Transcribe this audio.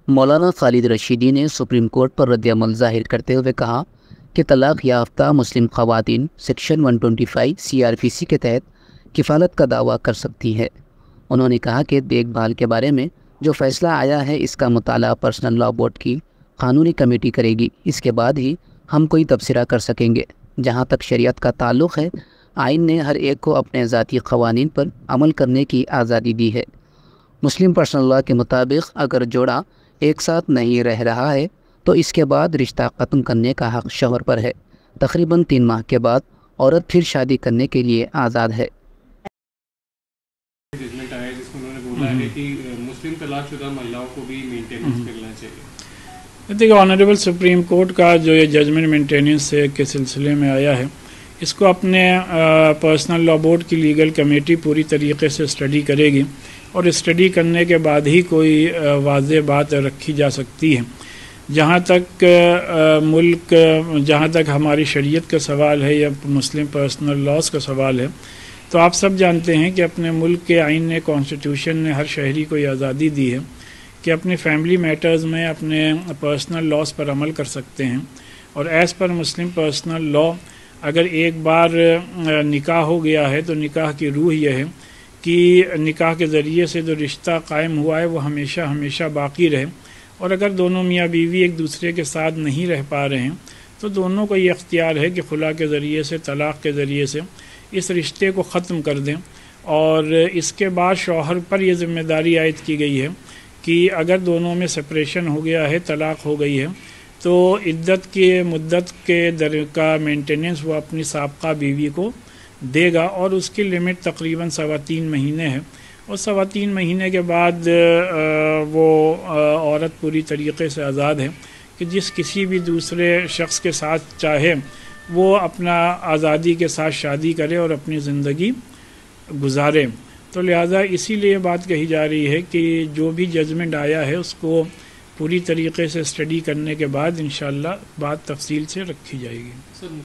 مولانا خالد رشیدی نے supreme court پر رد عمل ظاہر کرتے ہوئے کہا کہ طلاق یافتہ مسلم خواتین سیکشن 125 CRPC کے تحت کفالت کا دعویٰ کر سکتی ہے۔ انہوں نے کہا کہ دیکھ بھال کے بارے میں جو فیصلہ آیا ہے اس کا مطالعہ پرسنل لاء بورڈ کی قانونی کمیٹی کرے گی، اس کے بعد ہی ہم کوئی تبصرہ کر سکیں گے۔ جہاں تک شریعت کا تعلق ہے، آئین نے ہر ایک کو اپنے ذاتی قوانین پر عمل کرنے کی آزادی دی ہے۔ مسلم پرسنل لاء کے مطابق اگر جوڑا ایک ساتھ نہیں رہ رہا ہے تو اس کے بعد رشتہ ختم کرنے کا حق شوہر پر ہے۔ تقریباً 3 ماہ کے بعد عورت پھر شادی کرنے کے لیے آزاد ہے۔ ججمنٹ آیا جس میں انہوں نے بولا ہے کہ مسلم طلاق شدہ مہیلاؤں کو بھی مینٹیننس ملنا چاہیے۔ دیکھیے، آنریبل سپریم کورٹ کا جو یہ ججمنٹ مینٹیننس کے سلسلے میں آیا ہے، اس کو اپنے پرسنل لاء بورڈ کی لیگل کمیٹی پوری طریقے سے اسٹڈی کرے گی، اور اسٹڈی کرنے کے بعد ہی کوئی واضح بات رکھی جا سکتی ہے۔ جہاں تک ہماری شریعت کا سوال ہے یا مسلم پرسنل لاز کا سوال ہے، تو آپ سب جانتے ہیں کہ اپنے ملک کے آئین نے، کانسٹیٹیوشن نے ہر شہری کو یہ آزادی دی ہے کہ اپنے فیملی میٹرز میں اپنے پرسنل لاز پر عمل کر سکتے ہیں، اور ایز پر مسلم پرسنل لاء اگر ایک بار نکاح ہو گیا ہے تو نکاح کی روح یہ ہے کہ نکاح کے ذریعے سے جو رشتہ قائم ہوا ہے وہ ہمیشہ ہمیشہ باقی رہے، اور اگر دونوں میاں بیوی ایک دوسرے کے ساتھ نہیں رہ پا رہے ہیں تو دونوں کو یہ اختیار ہے کہ خلا کے ذریعے سے، طلاق کے ذریعے سے اس رشتے کو ختم کر دیں۔ اور اس کے بعد شوہر پر یہ ذمہ داری عائد کی گئی ہے کہ اگر دونوں میں سپریشن ہو گیا ہے، طلاق ہو گئی ہے، تو عدت کی مدت کے کا مینٹیننس وہ اپنی سابقہ بیوی کو دے گا، اور اس کی لمٹ تقریباً 3.25 مہینے ہے، اور 3.25 مہینے کے بعد وہ عورت پوری طریقے سے آزاد ہے کہ جس کسی بھی دوسرے شخص کے ساتھ چاہے وہ اپنا آزادی کے ساتھ شادی کرے اور اپنی زندگی گزارے۔ تو لہٰذا اسی لیے بات کہی جا رہی ہے کہ جو بھی ججمنٹ آیا ہے اس کو پوری طریقے سے اسٹڈی کرنے کے بعد انشاءاللہ بات تفصیل سے رکھی جائے گی۔